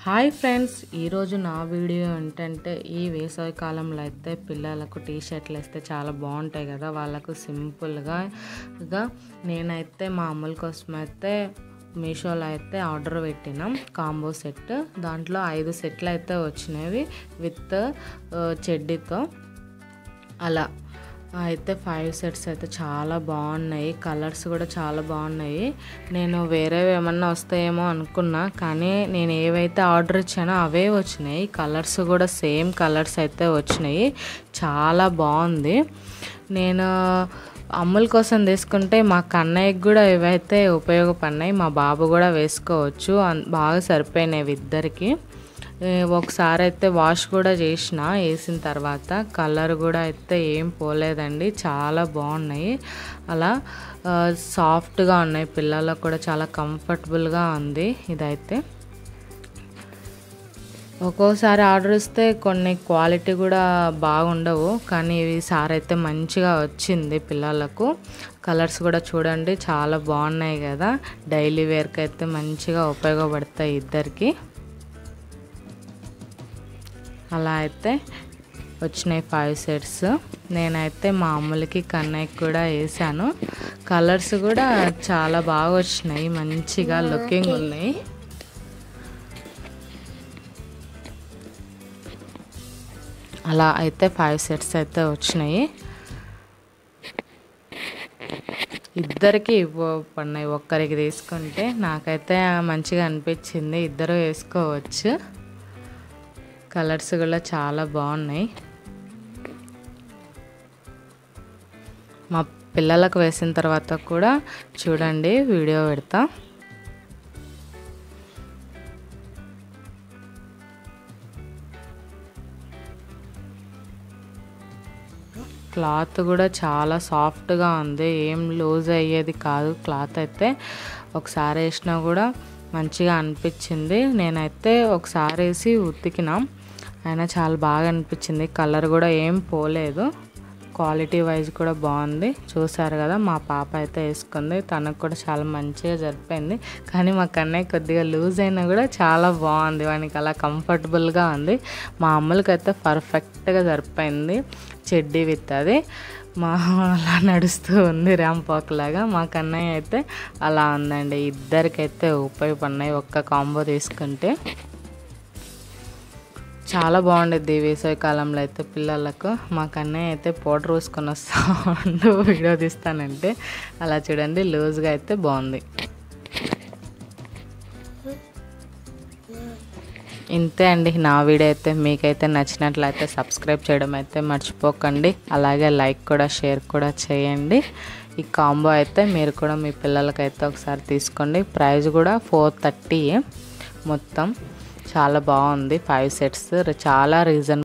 Hi friends, ఈరోజు నా video ఏంటంటే ఈ వేసవి కాలంలో అయితే పిల్లలకు టీ షర్ట్లు వేస్తే చాలా బాగుంటాయి కదా. వాళ్ళకు సింపుల్గా నేనైతే మా అమ్ముల కోసం అయితే మీషోలో అయితే ఆర్డర్ పెట్టినాం కాంబో సెట్. దాంట్లో 5 సెట్లు అయితే వచ్చినవి విత్ చెడ్డీతో. అలా అయితే 5 సెట్స్ అయితే చాలా బాగున్నాయి. కలర్స్ కూడా చాలా బాగున్నాయి. నేను వేరేవి ఏమన్నా వస్తాయేమో అనుకున్నా, కానీ నేను ఏవైతే ఆర్డర్ ఇచ్చానో అవే వచ్చినాయి. కలర్స్ కూడా సేమ్ కలర్స్ అయితే వచ్చినాయి. చాలా బాగుంది. నేను అమ్ముల కోసం తీసుకుంటే మా కన్నయ్యకి కూడా ఇవైతే ఉపయోగపడినాయి. మా బాబు కూడా వేసుకోవచ్చు. బాగా సరిపోయినాయి ఇద్దరికి. ఒకసారి అయితే వాష్ కూడా వేసిన తర్వాత కలర్ కూడా అయితే ఏం పోలేదండి. చాలా బాగున్నాయి. అలా సాఫ్ట్గా ఉన్నాయి. పిల్లలకు కూడా చాలా కంఫర్టబుల్గా ఉంది. ఇదైతే ఒక్కోసారి ఆర్డర్ ఇస్తే కొన్ని క్వాలిటీ కూడా బాగుండవు, కానీ ఈసారి అయితే మంచిగా వచ్చింది పిల్లలకు. కలర్స్ కూడా చూడండి చాలా బాగున్నాయి కదా. డైలీ వేర్కి అయితే మంచిగా ఉపయోగపడతాయి ఇద్దరికి. అలా అయితే వచ్చినాయి 5 సెట్స్. నేనైతే మా అమ్ములకి కన్నయ్యకి కూడా వేసాను. కలర్స్ కూడా చాలా బాగా వచ్చినాయి, మంచిగా లుకింగ్ ఉన్నాయి. అలా అయితే 5 సెట్స్ అయితే వచ్చినాయి. ఇద్దరికి పడినాయి. ఒక్కరికి తీసుకుంటే నాకైతే మంచిగా అనిపించింది. ఇద్దరు వేసుకోవచ్చు. కలర్స్ కూడా చాలా బాగున్నాయి. మా పిల్లలకు వేసిన తర్వాత కూడా చూడండి, వీడియో పెడతా. క్లాత్ కూడా చాలా సాఫ్ట్గా ఉంది. ఏం లూజ్ అయ్యేది కాదు క్లాత్ అయితే. ఒకసారి వేసినా కూడా మంచిగా అనిపించింది. నేనైతే ఒకసారి వేసి ఉతికినా, అయినా చాలా బాగా అనిపించింది. కలర్ కూడా ఏం పోలేదు. క్వాలిటీ వైజ్ కూడా బాగుంది. చూసారు కదా, మా పాప అయితే వేసుకుంది. తనకు కూడా చాలా మంచిగా సరిపోయింది. కానీ మా కన్నయ్య కొద్దిగా లూజ్ అయినా కూడా చాలా బాగుంది. వానికి అలా కంఫర్టబుల్గా ఉంది. మా అమ్ములకైతే పర్ఫెక్ట్గా సరిపోయింది. చెడ్డీ విత్ అది అలా నడుస్తూ ఉంది ర్యాంపాక్ లాగా. మా కన్నయ్య అయితే అలా ఉందండి. ఇద్దరికైతే ఉపయోగపడినాయి ఒక్క కాంబో తీసుకుంటే. చాలా బాగుండేది వేసవి కాలంలో అయితే పిల్లలకు. మా కన్నయ్య అయితే పౌడర్ పూసుకొని వస్తా ఉండు వీడియో తీస్తానంటే. అలా చూడండి, లూజ్గా అయితే బాగుంది. ఇంతే అండి నా వీడియో అయితే. మీకైతే నచ్చినట్లయితే సబ్స్క్రైబ్ చేయడం అయితే మర్చిపోకండి. అలాగే లైక్ కూడా షేర్ కూడా చేయండి. ఈ కాంబో అయితే మీరు కూడా మీ పిల్లలకైతే ఒకసారి తీసుకోండి. ప్రైస్ కూడా 430 మొత్తం. చాలా బాగుంది. 5 సెట్స్ చాలా రీజన్